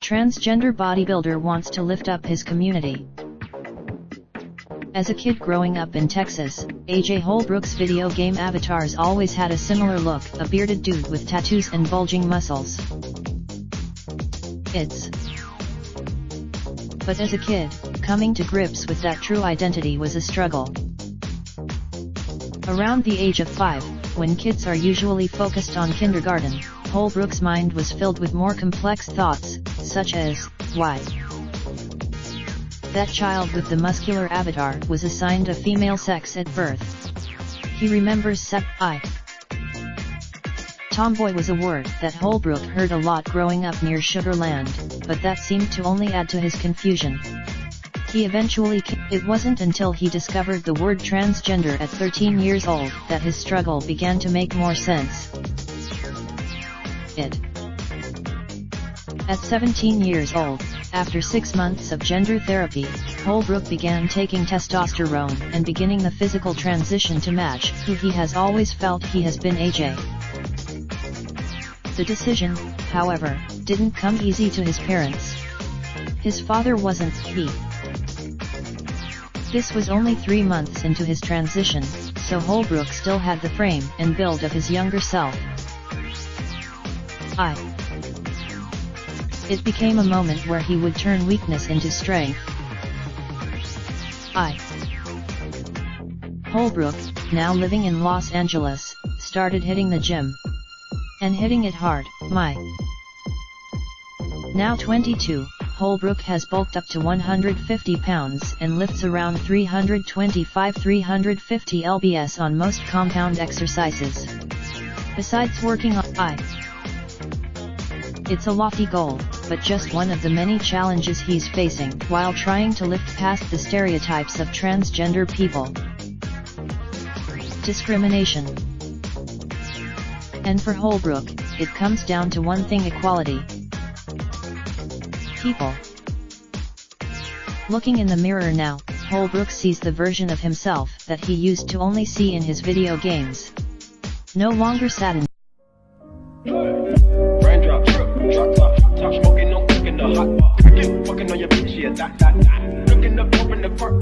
Transgender bodybuilder wants to lift up his community. As a kid growing up in Texas, AJ Holbrook's video game avatars always had a similar look, a bearded dude with tattoos and bulging muscles. But as a kid, coming to grips with that true identity was a struggle. Around the age of 5, when kids are usually focused on kindergarten, Holbrook's mind was filled with more complex thoughts, such as, why that child with the muscular avatar was assigned a female sex at birth. He remembers Tomboy was a word that Holbrook heard a lot growing up near Sugar Land, but that seemed to only add to his confusion. It wasn't until he discovered the word transgender at 13 years old that his struggle began to make more sense. At 17 years old, after 6 months of gender therapy, Holbrook began taking testosterone and beginning the physical transition to match who he has always felt he has been. AJ. The decision, however, didn't come easy to his parents. His father wasn't. This was only 3 months into his transition, so Holbrook still had the frame and build of his younger self. It became a moment where he would turn weakness into strength. Holbrook, now living in Los Angeles, started hitting the gym. And hitting it hard. Now 22, Holbrook has bulked up to 150 pounds and lifts around 325–350 lbs on most compound exercises. Besides working on it's a lofty goal, but just one of the many challenges he's facing while trying to lift past the stereotypes of transgender people. Discrimination. And for Holbrook, it comes down to one thing: equality. People. Looking in the mirror now, Holbrook sees the version of himself that he used to only see in his video games. No longer sat in raindrop, drop top, smoking, no cooking the hot pot. Fucking on your bitch, yeah, that. Looking up, open the park,